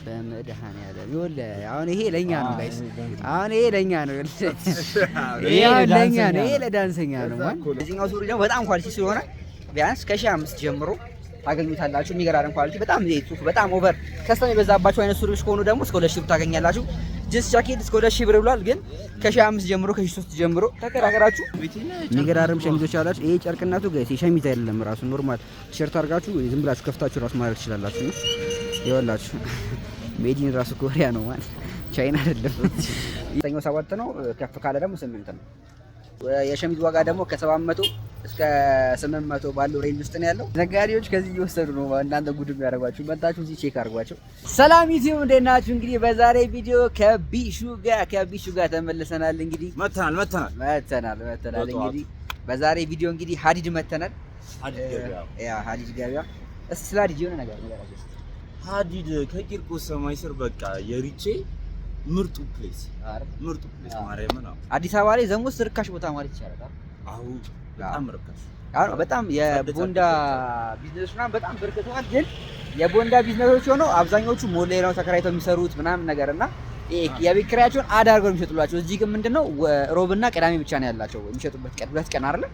በመድኃኒዓለም ይኸውልህ አሁን ይሄ ለኛ ነው ጋይስ አሁን ይሄ ለኛ ነው ይሄ ለኛ ነው ይሄ ለዳንሰኛ ነው ማለት እዚህኛው ሱሪ ደግሞ በጣም ኳሊቲ ስለሆነ ቢያንስ ከ1500 ጀምሮ ታገኙታላችሁ የሚገራረም ኳሊቲ በጣም ሱፍ በጣም ኦቨር ከስተም የበዛባቸው አይነት ሱሪዎች ከሆኑ ደግሞ እስከ 2000 ብር ታገኛላችሁ ጂንስ ጃኬት እስከ 2000 ብር ብሏል ግን ከ1500 ጀምሮ ከ3 ጀምሮ ተከራከራችሁ የሚገራረም ሸሚዞች አላችሁ ይሄ ጨርቅነቱ ጋይስ የሸሚዝ አይደለም ራሱ ኖርማል ቲሸርት አድርጋችሁ ዝም ብላችሁ ከፍታችሁ ራሱ ማድረግ ትችላላችሁ ይወላችሁ ሜዲን ራሱ ኮሪያ ነው ማለት ቻይና አይደለም 7 ነው ከፍ ካለ ደግሞ 8 ነው የሸሚዝ ዋጋ ደግሞ ከ700 እስከ 800 ባለው ሬንጅ ውስጥ ነው ያለው ነጋዴዎች ከዚህ እየወሰዱ ነው እናንተ ጉድ የሚያደርጓችሁ መጣችሁ እዚህ ቼክ አድርጓቸው ሰላም ዩቲዩብ እንዴት ናችሁ እንግዲህ በዛሬ ቪዲዮ ከቢሹ ጋር ተመልሰናል እንግዲህ መተናል እንግዲህ በዛሬ ቪዲዮ እንግዲህ ሀዲድ መተናል ሀዲድ ገበያ እስኪ ስለ ሀዲድ የሆነ ነገር ንገራችሁ ሀዲድ ከቂርቆስ ሰማይ ስር በቃ የሪቼ ምርጡ ፕሌስ ማርያም ነው አዲስ አበባ ላይ ዘሞስ ርካሽ ቦታ ማለት ይቻላል አው በጣም ርካሽ በጣም የቦንዳ ቢዝነስ ምናምን በጣም በርክተዋል ግን የቦንዳ ቢዝነሶች ሆነው አብዛኞቹ ሞል ላይ ነው ተከራይተው የሚሰሩት ምናምን ነገርና የቤት ኪራያቸውን አዳርገው የሚሸጡላቸው እዚህ ግን ምንድነው ሮብና ቅዳሜ ብቻ ነው ያላቸው የሚሸጡበት ቀን ሁለት ቀን አይደል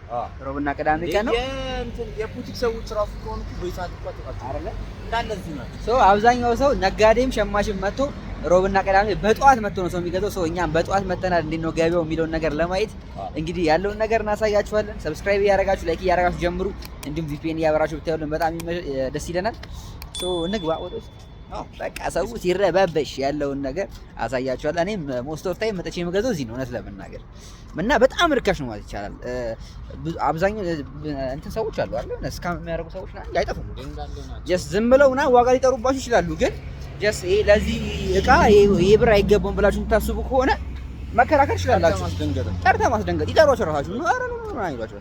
ሮብና ቅዳሜ ቀን ነው የቡቲክ ሰዎች ራሱ ከሆኑ በይሳት አይደል እንዳለዚህ ነው ሶ አብዛኛው ሰው ነጋዴም ሸማችም መጥቶ ሮብና ቅዳሜ በጧት መጥቶ ነው ሰው የሚገዛው ሰው እኛም በጧት መተናል እንዴት ነው ገበያው የሚለውን ነገር ለማየት እንግዲህ ያለውን ነገር እናሳያችኋለን ሰብስክራይብ ያደረጋችሁ ላይክ ያደረጋችሁ ጀምሩ እንዲሁም ቪፒኤን ያበራችሁ ብታዩልን በጣም ደስ ይለናል ሶ እንግባ ወጥቶ በቃ ሰው ሲረባበሽ ያለውን ነገር አሳያችኋለሁ እኔም ሞስት ኦፍ ታይም መጥቼ የምገዛው እዚህ ነው እውነት ለመናገር እና በጣም ርካሽ ነው ማለት ይቻላል አብዛኛው እንትን ሰዎች አሉ አይደል ስካም የሚያደርጉ ሰዎች ናቸው አይጠፉም ጀስት ዝም ብለው እና ዋጋ ሊጠሩባችሁ ይችላሉ ግን ጀስት ይሄ ለዚህ እቃ ይሄ ብር አይገባም ብላችሁ የምታስቡ ከሆነ መከራከር ይችላልላችሁ ጠርታ ማስደንገጥ ይጠሯቸው ራሳችሁ ነው አረ ነው ነው አይሏችሁ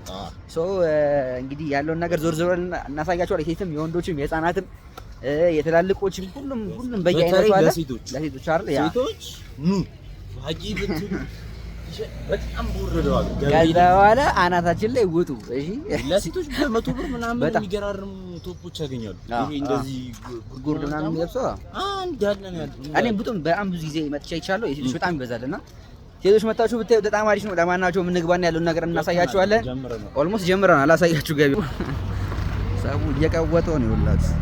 ሶ እንግዲህ ያለውን ነገር ዞር ዞር እናሳያችኋለን የሴትም የወንዶችም የህፃናትም የተላልቆችም ሁሉም በየአይነቱ አለ ለሴቶች አይደል ያ ሴቶች ሀጂብ በጣም ወረደዋል ከዛ በኋላ አናታችን ላይ ውጡ እሺ ለሴቶች በ100 ብር ምናምን የሚገራርሙ ቶፖች ያገኛሉ ይሄ እንደዚህ ጉርድ ምናምን የሚለብሰው አንድ ያለ ነው ያለው እኔም ቡጡም በጣም ብዙ ጊዜ መጥቻ ይቻላል የሴቶች በጣም ይበዛልና ሴቶች መጣችሁ ብታዩ በጣም አሪፍ ነው ለማናቸውም እንግባና ያለውን ነገር እናሳያችኋለን ኦልሞስት ጀምረናል አላሳያችሁ ገቢ ሰው እየቀወጠው ነው ይውላችሁ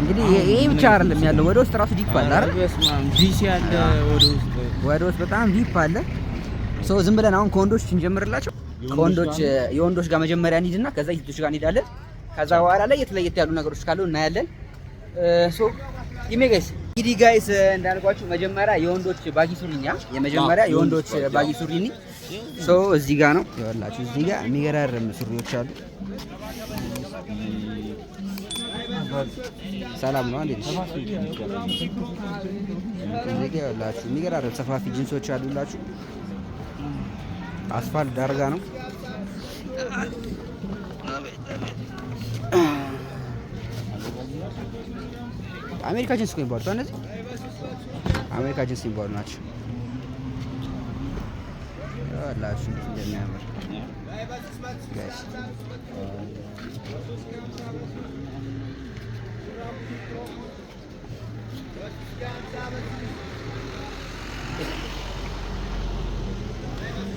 እንግዲህ ይሄ ብቻ አይደለም ያለው ወደ ውስጥ ራሱ ዲፕ አለ አይደል ዲሲ ያለ ወደ ውስጥ በጣም ዲፕ አለ ሶ ዝም ብለን አሁን ኮንዶች እንጀምርላቸው ኮንዶች የወንዶች ጋር መጀመሪያ እንሂድና ከዛ የሴቶች ጋር እንሄዳለን ከዛ በኋላ ላይ የተለየት ያሉ ነገሮች ካሉ እናያለን ሶ ይሜጋይስ እንግዲህ ጋይስ እንዳልኳችሁ መጀመሪያ የወንዶች ባጊ ሱሪኛ የመጀመሪያ የወንዶች ባጊ ሱሪኒ ሶ እዚህ ጋር ነው ይኸውላችሁ እዚህ ጋር የሚገራርም ሱሪዎች አሉ ሰላም ነው አንዴ እዚህ ጋር ያላችሁ የሚገራርም ሰፋፊ ጂንሶች አሉላችሁ አስፋልት ዳርጋ ነው አሜሪካ ጂንስ ነው የሚባሉት እነዚህ አሜሪካ ጂንስ የሚባሉ ናቸው ያላችሁ እንደሚያምር ጋይስ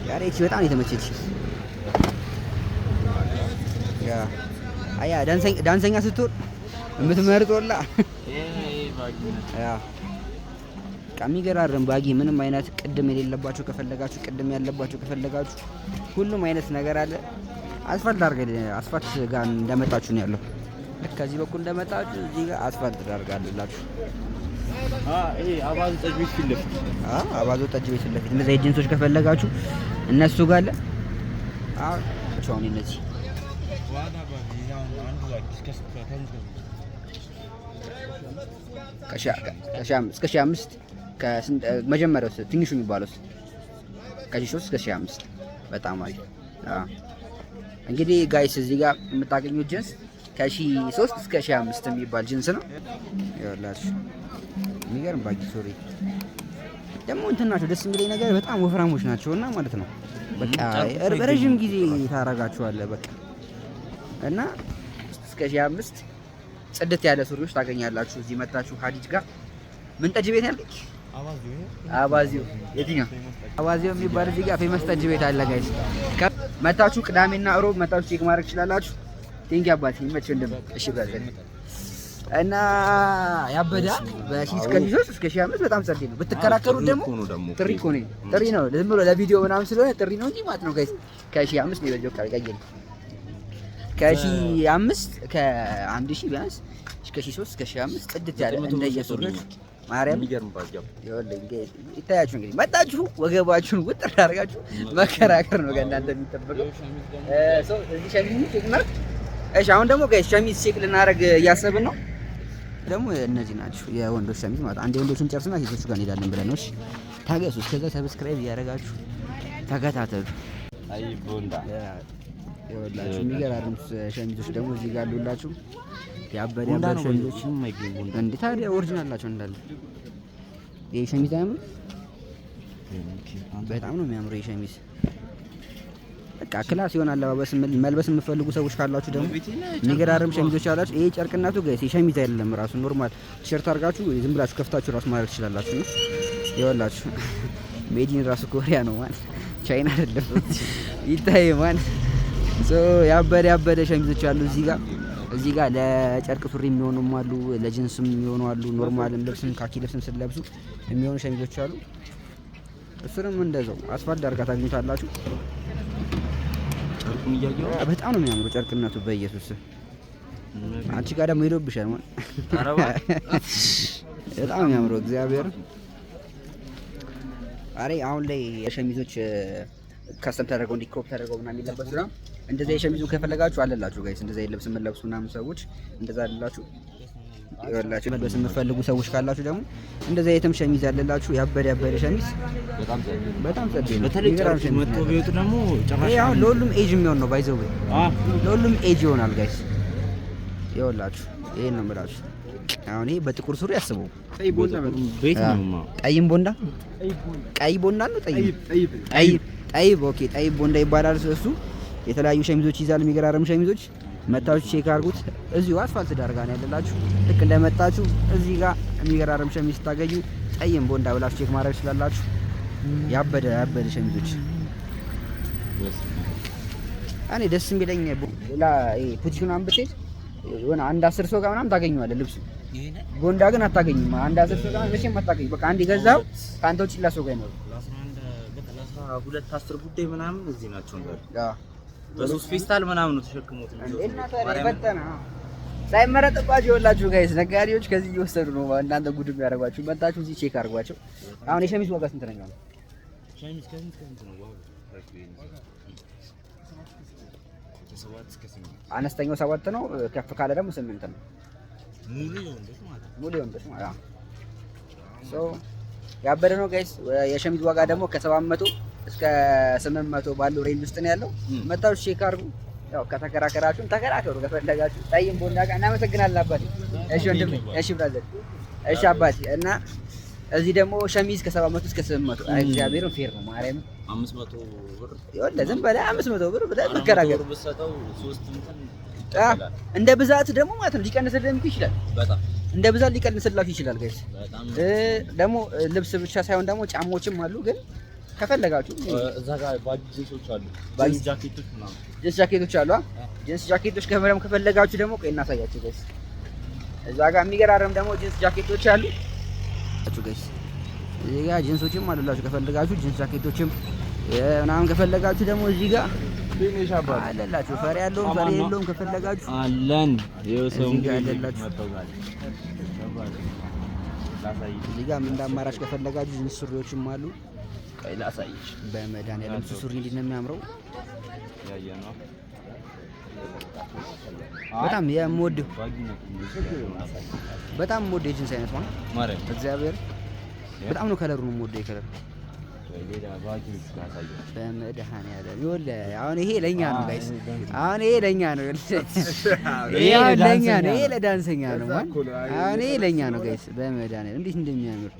ያሬቺ በጣም የተመቸች ያ አያ ዳንሰኛ ስትሆን የምትመርጦላ ያ ከሚገራርም ባጊ ምንም አይነት ቅድም የሌለባችሁ ከፈለጋችሁ ቅድም ያለባችሁ ከፈለጋችሁ ሁሉም አይነት ነገር አለ አስፋልት ጋር እንደመጣችሁ ነው ያለው ከዚህ በኩል እንደመጣችሁ እዚህ ጋር አስፋልት ዳርጋላችሁ ይሄ አባዞ ጠጅ ቤት ፊት ለፊት አባዞ ጠጅ ቤት ፊት ለፊት እነዚህ ጂንሶች ከፈለጋችሁ እነሱ ጋር አለ አሁን እነዚህ እስከ 1500 መጀመሪያው ትንሹ የሚባለው ከ3 እስከ 1500 በጣም አሪፍ እንግዲህ ጋይስ እዚህ ጋር የምታገኙት ጂንስ ከ3 እስከ 1500 የሚባል ጂንስ ነው ይኸውላችሁ የሚገርም ባጊ ሱሪ ደግሞ እንትን ናቸው ደስ የሚለኝ ነገር በጣም ወፍራሞች ናቸውና ማለት ነው በቃ ረጅም ጊዜ ታረጋቸዋለህ በቃ እና እስከ 1500 ጽድት ያለ ሱሪዎች ታገኛላችሁ እዚህ መታችሁ ሀዲድ ጋር። ምን ጠጅ ቤት ያልከኝ? አባዚዮ። የትኛው አባዚዮ የሚባል እዚህ ጋር ፌመስ ጠጅ ቤት አለ ጋይስ። መታችሁ ቅዳሜና እሮብ መታችሁ ቼክ ማድረግ ትችላላችሁ። ቴንኪ አባቴ ይመችህ እንደም። እሺ ብራዘር እና ያበዳ በ1000 እስከ 1500 በጣም ጸዴ ነው። ብትከራከሩ ደግሞ ጥሪ እኮ ነው። ጥሪ ነው ዝም ብሎ ለቪዲዮ ምናምን ስለሆነ ጥሪ ነው እንጂ ማለት ነው ጋይስ። ከ1500 ነው የበጀው ካልቀየኝ ከ1500 ከ1000 ቢያንስ እስከ 3000 እስከ 1500 ጽድት ያለ እንደየሱሪዎች ማርያም ይገርም ባጃው ይወልኝ ጋይስ። ይታያችሁ እንግዲህ መጣችሁ ወገባችሁን ውጥር አድርጋችሁ መከራከር ነው ከእናንተ የሚጠበቀው። እዚህ ሸሚዝ ቼክ እናድርግ። እሺ አሁን ደግሞ ጋይስ ሸሚዝ ቼክ ልናደርግ እያሰብን ነው። ደግሞ እነዚህ ናቸው የወንዶች ሸሚዝ ማለት አንድ የወንዶችን ጨርስና ሴቶቹ ጋር እንሄዳለን ብለን ነው። እሺ ታገሱ። እስከዛ ሰብስክራይብ እያደረጋችሁ ተከታተሉ። አይ ቦንዳ ይኸውላችሁ የሚገራርሙ ሸሚዞች ደግሞ እዚህ ጋር አሉላችሁ። ያበደ ሸሚዞች እንዴ ታዲያ ኦሪጂናል ናቸው እንዳለ። ይሄ ሸሚዝ አያምርም? በጣም ነው የሚያምረው ይሄ ሸሚዝ። በቃ ክላስ ይሆን አለባበስ መልበስ የምትፈልጉ ሰዎች ካላችሁ ደግሞ የሚገራርም ሸሚዞች አላችሁ። ይሄ ጨርቅነቱ ጋይስ የሸሚዝ አይደለም ራሱ ኖርማል ቲሸርት አድርጋችሁ ዝም ብላችሁ ከፍታችሁ ራሱ ማድረግ ትችላላችሁ ነው። ይኸውላችሁ ሜዲን ራሱ ኮሪያ ነው ማለት ቻይና አይደለም። ይታይ ማን ያበደ ሸሚዞች አሉ እዚህ ጋር ለጨርቅ ሱሪ የሚሆኑም አሉ፣ ለጂንስም የሚሆኑ አሉ፣ ኖርማልም ልብስም ካኪ ልብስም ስለብሱ የሚሆኑ ሸሚዞች አሉ። እሱንም እንደዛው አስፋልት ዳርጋ ታገኙታላችሁ። ጨርቁን እያየሁ በጣም ነው የሚያምረው ጨርቅነቱ በኢየሱስ። አንቺ ጋር ደግሞ ሄዶብሻል ማለት በጣም የሚያምረው እግዚአብሔር። አሬ አሁን ላይ የሸሚዞች ከስተም ተደርገው እንዲክሮፕ ተደርገው ምናምን የሚለበሱ ነው። እንደዛ የሸሚዙ ከፈለጋችሁ አለላችሁ ጋይስ። እንደዛ የልብስ የምትለብሱ ምናምን ሰዎች እንደዛ አለላችሁ። ይኸውላችሁ መልበስ የምትፈልጉ ሰዎች ካላችሁ ደግሞ እንደዛ የትም ሸሚዝ አለላችሁ። ያበደ ሸሚዝ በጣም ጸዴ ነው። በተለይ ጨርቁ መጥቶ ቢወጡ ደግሞ ጨራሽ ይሄ አሁን ለሁሉም ኤጅ የሚሆን ነው ባይዘው ለሁሉም ኤጅ ይሆናል ጋይስ። ይኸውላችሁ ይሄን ነው የምላችሁ። አሁን ይሄ በጥቁር ሱሪ ያስበው ቀይ ቦንዳ ቤት ነው። ቀይም ቦንዳ ቀይ ቦንዳ ነው። ጠይብ ኦኬ፣ ጠይብ ቦንዳ ይባላል እሱ። የተለያዩ ሸሚዞች ይዛል፣ የሚገራረም ሸሚዞች። መታችሁ ቼክ አድርጉት። እዚሁ አስፋልት ዳር ጋር ነው ያለላችሁ። ልክ እንደመጣችሁ እዚህ ጋር የሚገራረም ሸሚዝ ታገኙ ጠይም ቦንዳ ብላችሁ ቼክ ማድረግ ትችላላችሁ። ያበደ ሸሚዞች እኔ ደስ የሚለኝ ሌላ ፑቲሹን አንብቴት የሆነ አንድ 10 ሰው ጋር ምናምን ታገኘዋለህ ልብሱ። ቦንዳ ግን አታገኝም። አንድ 10 ሰው ጋር መቼም አታገኝም። በቃ አንድ ገዛው ካንተ ውጭ ሌላ ሰው ጋር ነው። ሁለት 10 ጉዳይ ምናምን እዚህ ናቸው እንዳሉ በሶስት ፌስታል ምናምን ነው ተሸክሞት ሳይመረጥባቸው ይኸውላችሁ ጋይስ ነጋዴዎች ከዚህ እየወሰዱ ነው እናንተ ጉድ የሚያደርጓችሁ። መጣችሁ እዚህ ቼክ አድርጓቸው። አሁን የሸሚዝ ዋጋ ስንት ነው? ሸሚዝ ከስንት ነው? አነስተኛው 7 ነው፣ ከፍ ካለ ደግሞ 8 ነው። ሙሉ ወንዶች ማለት ነው። ያበደ ነው ጋይስ። የሸሚዝ ዋጋ ደግሞ ከ700 እስከ 800 ባለው ሬንጅ ውስጥ ነው ያለው። መታችሁ ቼክ አድርጉ። ያው ከተከራከራችሁን ተከራከሩ ከፈለጋችሁ። ጠይም ቦንዳ ጋር እናመሰግናለን አባቴ። እሺ ወንድም፣ እሺ ብራዘር፣ እሺ አባቴ። እና እዚህ ደግሞ ሸሚዝ ከ700 እስከ 800 እግዚአብሔርን ፌር ነው ማርያም 500 ብር ይወለ ዝም በላ 500 ብር ብለህ ተከራከሩ። በሰጠው 3 እንደ ብዛት ደግሞ ማለት ነው ሊቀንስልህም ይችላል። በጣም እንደ ብዛት ሊቀንስላችሁ ይችላል ጋይስ። ደግሞ ልብስ ብቻ ሳይሆን ደግሞ ጫማዎችም አሉ። ግን ከፈለጋችሁ እዛ ጋር ጂንሶች አሉ፣ ጂንስ ጃኬቶች ምናምን ጂንስ ጃኬቶች አሉ። ጂንስ ጃኬቶች ከፈለጋችሁ ደግሞ ቆይ እናሳያችሁ ጋይስ። እዛ ጋር የሚገራረም ደግሞ ጂንስ ጃኬቶች አሉ ጋይስ። እዚህ ጋር ጂንሶችም አሉላችሁ ከፈለጋችሁ ጂንስ ጃኬቶችም ምናምን ከፈለጋችሁ ደግሞ እዚህ ጋር አለላችሁ። ፈሪ ያለውም ፈሪ የለውም ከፈለጋችሁ አለን። የሰው አለላችሁ። እዚህ ጋር ምን እንዳማራጭ ከፈለጋችሁ ጂንስ ሱሪዎችም አሉ። ቀይ ላሳይሽ። በመድኃኒዓለም ሱሪ እንዴት ነው የሚያምረው! ያየነው በጣም የምወደው በጣም የምወደው የጂንስ አይነት ማለት እግዚአብሔር በጣም ነው ከለሩ ነው የምወደው የከለር በመድኃኒዓለም ይኸውልህ አሁን ይሄ ለኛ ነው ጋይስ። አሁን ይሄ ለኛ ነው ይሄ ለኛ ነው። ይሄ ለዳንሰኛ ነው ማለት አሁን ይሄ ለኛ ነው ጋይስ። በመድኃኒዓለም እንዴት እንደሚያምር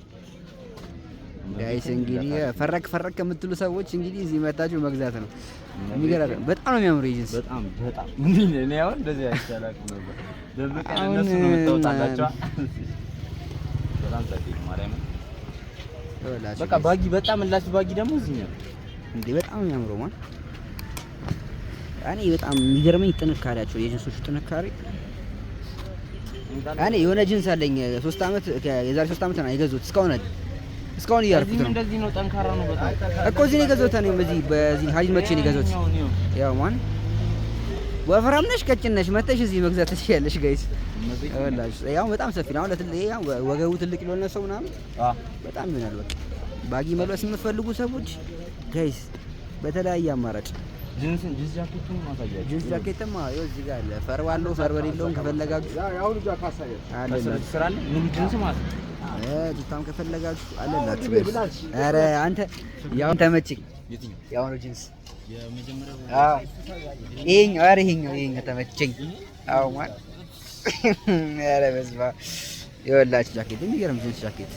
ጋይስ እንግዲህ ፈረክ ከምትሉ ሰዎች እንግዲህ እዚህ መታችሁ መግዛት ነው። የሚገርም በጣም ነው የሚያምሩ ጂንስ በጣም ምን እኔ አሁን እንደዚህ አይቻላል ነበር ደብቀን እነሱ ነው የምታወጣላችሁ። በጣም ታዲያ ማርያም በቃ ባጊ በጣም እላችሁ ባጊ ደግሞ እዚህ ነው እንዴ በጣም የሚያምረው ማለት እኔ በጣም የሚገርመኝ ጥንካሬያቸው የጂንሶቹ ጥንካሬ። እኔ የሆነ ጂንስ አለኝ 3 አመት የዛሬ 3 አመት ነው የገዛሁት እስካሁን እያደረኩት ነው። እንደዚህ ነው ጠንካራ ነው በጣም እኮ እዚህ ነው የገዛሁት። እኔ በዚህ ሀዲድ መቼ ነው የገዛሁት? ያው ማን ወፍራም ነሽ ቀጭን ነሽ መተሽ እዚህ መግዛት ትችያለሽ ጋይስ። ወላሂ ያው በጣም ሰፊ ነው። ያው ወገቡ ትልቅ ለሆነ ሰው ምናምን በጣም ይሆናል። በቃ ባጊ መልበስ የምትፈልጉ ሰዎች ጋይስ በተለያየ አማራጭ ጂንስ ጃኬቱን ማሳያችሁ። ጂንስ ጃኬትማ ይኸው እዚህ ጋር አለ። ፈር ባለው ፈር በሌለውም ከፈለጋችሁ ያው ልጅ ካሳየ አለ ሙሉ ጂንስ ማለት ቱታም ከፈለጋችሁ አለላችሁ ጋይስ። ኧረ አንተ ያው ተመችኝ። ያው ነው ጂንስ የመጀመሪያው ይሄኛው ተመቸኝ። አዎ ማለት ኧረ በስመ አብ ይኸውላችሁ ጃኬት የሚገርም ጂንስ ጃኬት።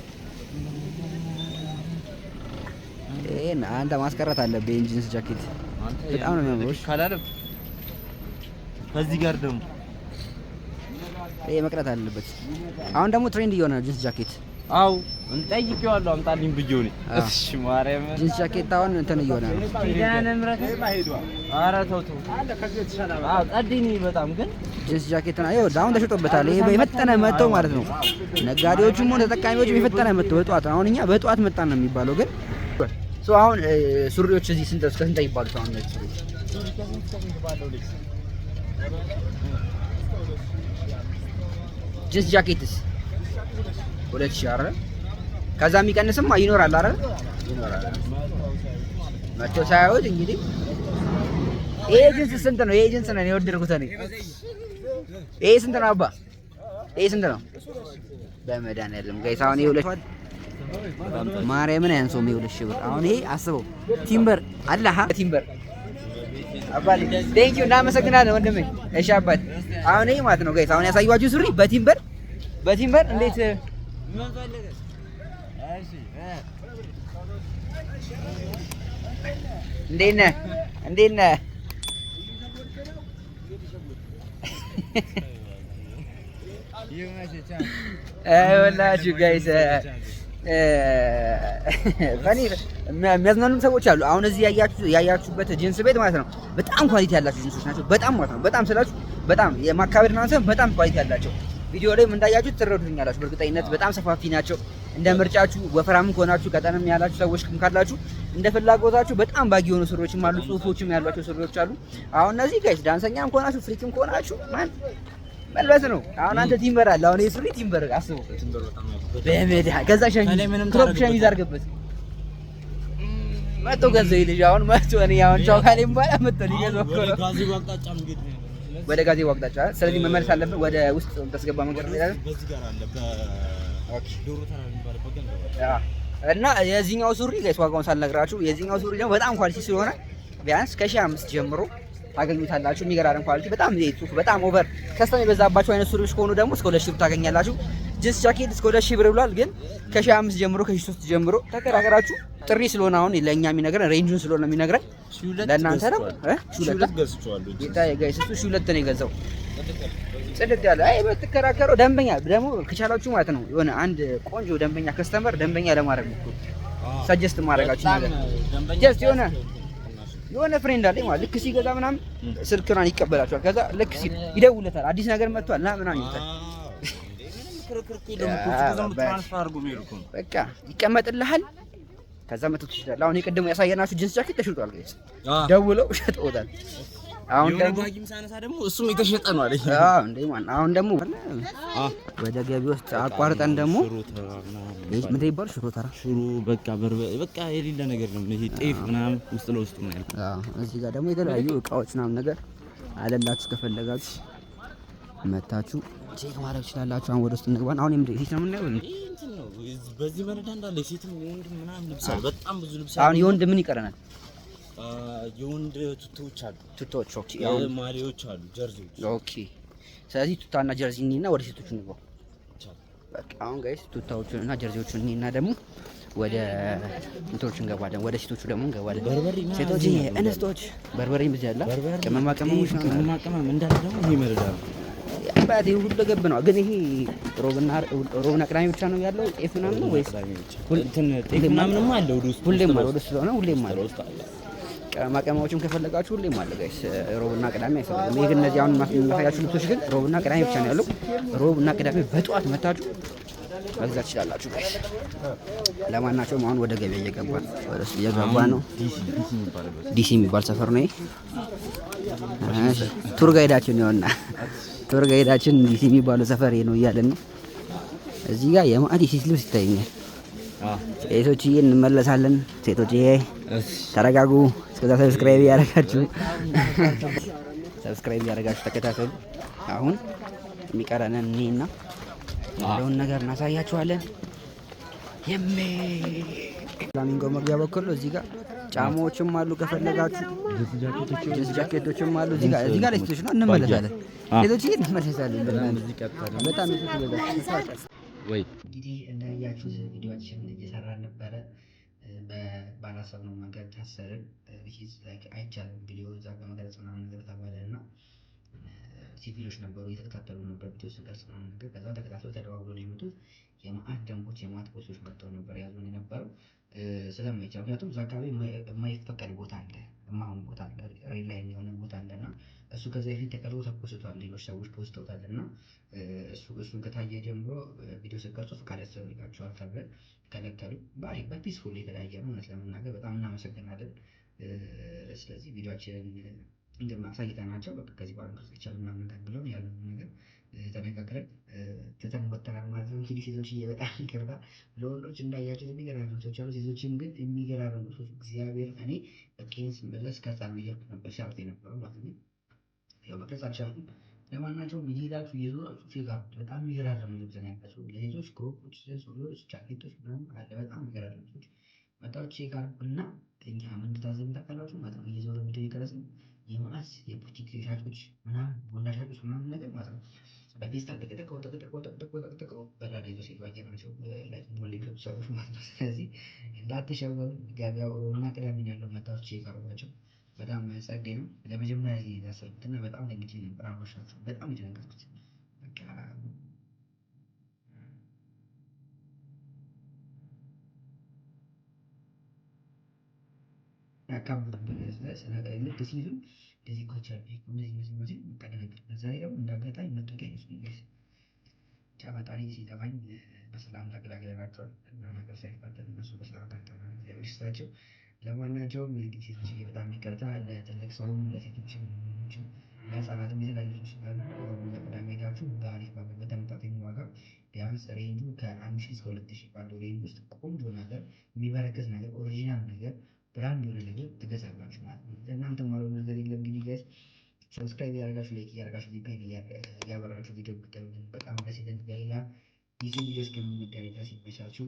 ይሄን አንተ ማስቀረት አለብህ። ይሄን ጂንስ ጃኬት በጣም ነው የሚያምረው ካላለም ከዚህ ጋር ደግሞ ይሄ መቅረት አለበት። አሁን ደግሞ ትሬንድ እየሆነ ነው ጂንስ ጃኬት። አው እንጠይቀዋለሁ አምጣልኝ ብዬው ነው። እሺ ማርያም ጂንስ ጃኬት አሁን እንትን እየሆነ ነው። ዲዛይን ምረት ኧረ ተው አለ ከዚህ ተሻለ። አው ጸድኝ በጣም ግን ጂንስ ጃኬት ነው ይኸው አሁን ተሽጦበታል። ይሄ በፈጠነ መጥተው ማለት ነው ነጋዴዎቹም ሆነ ተጠቃሚዎቹም የፈጠነ መጥተው በጧት አሁን እኛ በጧት መጣን ነው የሚባለው። ግን አሁን ሱሪዎች እዚህ ስንት እስከ ስንት ይባሉት? አሁን ነው ሱሪዎች ጂንስ ጃኬትስ 2000 አይደል? ከዛ የሚቀንስም ይኖራል አይደል? ይኖራል። መቶ ሳይሆን እንግዲህ ይሄ ጂንስ ስንት ነው? ይሄ ጂንስ ነው የወደድኩት እኔ። ይሄ ስንት ነው አባ? ይሄ ስንት ነው? በመድኃኒዓለም ጋይስ አሁን ይሄ 2 ማርያምን አያንሰውም። ይሄ 2000 ብር። አሁን ይሄ አስበው ቲምበር አላህ ቲምበር አባቴ ቴንኪው እናመሰግናለን ወንድሜ። እሺ አባቴ አሁን ይሄ ማለት ነው ጋይስ አሁን ያሳየኋችሁ ሱሪ በቲምበር እንዴት ምን ፈልገህ? እሺ እንዴት ነህ? ወላሂ ጋይስ ፈኒ የሚያዝናኑም ሰዎች አሉ። አሁን እዚህ ያያችሁበት ጂንስ ቤት ማለት ነው በጣም ኳሊቲ ያላቸው ጂንሶች ናቸው። በጣም ማለት ነው በጣም ስላችሁ በጣም የማካበድ ነው አንተ በጣም ኳሊቲ ያላቸው ቪዲዮ ላይ እንዳያችሁት ትረዱኛላችሁ በእርግጠኝነት። በጣም ሰፋፊ ናቸው። እንደ ምርጫችሁ ወፍራም ከሆናችሁ ቀጠንም ያላችሁ ሰዎች ካላችሁ እንደ ፍላጎታችሁ በጣም ባጊ የሆኑ ሱሪዎችም አሉ፣ ጽሁፎችም ያሏቸው ሱሪዎች አሉ። አሁን እነዚህ ጋይስ ዳንሰኛም ከሆናችሁ ፍሪክም ከሆናችሁ ማን መልበስ ነው። አሁን አንተ ቲምበር አለ አሁን የሱሪ ቲምበር አስበው በሜዳ ከዛ ክሮፕ ሸሚዝ አድርገበት መጥቶ ገዛው ልጅ አሁን መጥቶ እኔ አሁን ቻው ካሌም በኋላ መጥቶ ሊገዛው እኮ ነው ወደ ጋዜው አቅጣጫ። ስለዚህ መመለስ አለብን ወደ ውስጥ ተስገባ መንገድ ነው ያለው በዚህ ጋር አለ በዶሮ ተራ የሚባልበት ገንዘብ እና የዚህኛው ሱሪ ጋይስ ዋጋውን ሳልነግራችሁ የዚህኛው ሱሪ ደግሞ በጣም ኳሊቲ ስለሆነ ቢያንስ ከ1500 ጀምሮ ታገኙታላችሁ። የሚገራረም ኳሊቲ በጣም ጽሁፍ በጣም ኦቨር ከስተም የበዛባቸው አይነት ሱሪዎች ከሆኑ ደግሞ እስከ 2000 ብር ታገኛላችሁ። ጂንስ ጃኬት እስከ 2000 ብር ብሏል። ግን ከ1500 ጀምሮ ከ3000 ጀምሮ ተከራከራችሁ። ጥሪ ስለሆነ አሁን ለኛ የሚነግረን ሬንጁን ስለሆነ የሚነግረን ለእናንተ ነው። ሹለት ገዝቻለሁ ይታይ ጋይስ እሱ ሹለት ነው የገዛው ጽድት ያለ አይ በተከራከረው ደንበኛ ደግሞ ከቻላችሁ ማለት ነው የሆነ አንድ ቆንጆ ደንበኛ ከስተመር ደንበኛ ለማድረግ ነው ሰጀስት ማድረጋችሁ ነገር ጀስት የሆነ ፍሬንድ አለኝ ማለት ልክ ሲገዛ ምናምን ስልክራን ይቀበላችኋል። ከዛ ልክ ሲል ይደውለታል አዲስ ነገር መጥቷል ና ምናምን ይሉታል። በቃ ይቀመጥልሃል። ከዛ መጥቶ ይችላል። አሁን የቀደሙ ያሳየናችሁ ጂንስ ጃኬት ተሽጧል ጋይስ ደውለው ሸጠውታል። አሁን ደግሞ ባጊም ሳነሳ ደግሞ እሱም የተሸጠ ነው አለኝ። እንዴ ማን አሁን ደግሞ ወደ ገቢ ውስጥ አቋርጠን ደግሞ ምን ይባል ሽሮ ተራ ሽሮ በቃ የሌለ ነገር ነው። ይሄ ጤፍ ምናምን ውስጥ ለውስጥ ነው ያለው። እዚህ ጋር ደግሞ የተለያዩ እቃዎች ምናምን ነገር አለላችሁ። ከፈለጋችሁ መታችሁ ቼክ ማድረግ ትችላላችሁ። አሁን ወደ ውስጥ እንግባን። አሁን ሂት ነው የምናየው እንትን ነው በዚህ መረዳ እንዳለ ሴትም ወንድም ምናምን ልብስ በጣም ብዙ ልብስ። አሁን የወንድ ምን ይቀረናል? የወንድ ቱቶዎች አሉ። ቱቶዎች ኦኬ። አሁን ማሊዎች አሉ፣ ጀርዚዎች ኦኬ። ስለዚህ ቱታና ጀርዚ እና ወደ ሴቶቹ እንግባ። በቃ አሁን ጋይስ ቱታዎቹን እና ጀርዚዎቹን እና ደግሞ ወደ እንትኖች እንገባለን። ወደ ሴቶቹ ደግሞ እንገባለን። ሴቶች እንስቶች በርበሬ ብቻ አለ ቅመማ ቅመሞች እንዳለ ደግሞ ይሄ መረዳት አባቴ ሁሉ ገብ ነው። ግን ይሄ ሮብና ቅዳሜ ብቻ ነው ያለው ጤፍ ምናምን ነው ወይስ ጤፍ ምናምንም አለ ወደ ውስጥ ሁሌም አለ? ወደ ውስጥ ስለሆነ ሁሌም አለ። ቅመማ ቅመሞችም ከፈለጋችሁ ሁሌም አለ ጋይስ። ሮብና ቅዳሜ አይፈልግም። ይሄ ግን እነዚህ አሁን የሚያሳያችሁ ልብሶች ግን ሮብና ቅዳሜ ብቻ ነው ያለው። ሮብና ቅዳሜ በጠዋት መታችሁ መግዛት ትችላላችሁ ጋይስ። ለማናቸውም አሁን ወደ ገበያ እየገባ ነው። ዲሲ የሚባል ሰፈር ነው። ቱር ጋይዳችን ነውና ቱር ጋይዳችን ዲሲ የሚባለው ሰፈር ነው እያለን ነው። እዚህ ጋር የማዕድ ሴት ልብስ ይታየኛል። ሴቶችዬ እንመለሳለን። ሴቶችዬ ተረጋጉ። እስከዛ ሰብስክራይብ ያደረጋችሁ ተከታተሉ። አሁን የሚቀረንን እኔና ያለውን ነገር እናሳያችኋለን። ፍላሚንጎ መግቢያ በኩል ነው። እዚህ ጋር ጫማዎችም አሉ ከፈለጋችሁ። ጂንስ ጃኬቶችም አሉ። እዚህ ጋር ለሴቶች ነው። እንመለሳለን። ሴቶችዬ እንመለሳለን። በጣም ወይ እንግዲህ እንዳያችሁት ቪዲዮችን እየሰራን ነበረ። ባላሰብነው መንገድ ታሰርን። አይቻልም ቪዲዮ እዛ ጋር መቅረጽ ምናምን ነገር ተባለ እና ሲቪሎች ነበሩ እየተከታተሉ ነበር ቪዲዮ ስንቀርጽ ምናምን ነገር። ከዛ ተከታትለው ተደዋውሎ ነው የመጡት። የማዕድ ደንቦች የማዕድ ፖሊሶች መጥተው ነበር ያዙን የነበረው ስለማይቻል። ምክንያቱም እዛ አካባቢ የማይፈቀድ ቦታ አለ፣ የማይሆን ቦታ አለ፣ ሬል ላይ የሆነ ቦታ አለ እና እሱ ከዛ በፊት ተቀርጾ ተፖስቷል። ሌሎች ሰዎች ፖስተውታል እና እሱን ከታየ ጀምሮ ቪዲዮ ስቀርጹ ፈቃድ ያስፈልጋቸዋል ተብለን ከለከሉ። በፒስፉል የተለያየ ነው እውነት ለመናገር በጣም እናመሰግናለን። ስለዚህ ቪዲዮችንን እንደማሳይተናቸው በቃ ከዚህ በኋላ መቅረጽ ይቻላል ምናምን ነገር ብለው ያለውን ነገር ተነጋግረን ትተን ወጥተናል ማለት ነው። እንግዲህ ሴቶችዬ በጣም ይቅርታ። ለወንዶች እንዳያቸው የሚገራርሙ ሰዎች አሉ፣ ሴቶችም ግን የሚገራርሙ ሰዎች እግዚአብሔር። እኔ በቄን ስመለስ ከዛ ነው እያልኩ ነበር ሲያወጥ የነበረው ማለት ነው። ያው መቅረጽ አልቻልኩም። ለማናቸውም እየሄዳችሁ እየዞራችሁ ቼክ አድርጉት። በጣም የሚገራርሙ ልብስ ነው ያላቸው ለሴቶች ክሮፖች፣ ሱሪዎች፣ ጃኬቶች ምናምን አለ። በጣም የሚገራርሙ ልብሶች መጣችሁ ቼክ አድርጉና እኛ ምን ታዘብ ታውቃላችሁ ማለት ነው። እየዞረ ቪዲዮ እየቀረጽን የማዕድ የቡቲክ ሻጮች ምናምን ቡና ሻጮች ምናምን ነገር ማለት ነው በፌስታል ተቀጥቀው በላዳ ይዞ ሲሄዱ አየናቸው ላይ ሞል የገቡ ሰዎች ማለት ነው። ስለዚህ እንዳትሸወሩ። ገበያው ሮብና ቅዳሜ ያለው መታወች ቼክ አድርጓቸው። በጣም ጸዴ ነው። ለመጀመሪያ ጊዜ የታሰርኩት እና በጣም ለግቼ ነበር። አብሮሻቸው በጣም የተደነገጥኩት በቃ ልክ ሲይዙ እንደዚህ ኮቻል እነዚህ መቀደነገር በዛ ላይ ደግሞ እንዳጋጣሚ መጠቂያ ይመስሉኛል። ብቻ ፈጣሪ ሲጠፋኝ በሰላም ተገላግለናቸዋል እና ነገር ሳይፈጠር እነሱ በሰላም ተገላግለናቸው። ለማናቸውም እንግዲህ ሴቶች በጣም ይቅርታ። ለትልቅ ሰውም ለሴቶችም ለህፃናትም የተለያዩ ልጆች ስላሉ ቅዳሜ ሄዳችሁ በአሪፍ በተመጣጣኝ ዋጋ ቢያንስ ሬንጁ ከ1000 እስከ 2000 ባለው ሬንጅ ውስጥ ቆንጆ ነገር የሚበረከት ነገር ኦሪጂናል ነገር ብራንድ የሆነ ነገር ትገዛላችሁ ማለት ነው። እናንተ ማለው ነገር የለም። እንግዲህ ጋይስ ሰብስክራይብ ያደርጋችሁ ላይክ ያደርጋችሁ ሊፔን ያበራችሁ ቪዲዮ ብትገቡልን በጣም ደስ ይለን። በሌላ ጊዜ ቪዲዮስ ከምንገናኝ ድረስ ይመቻችሁ።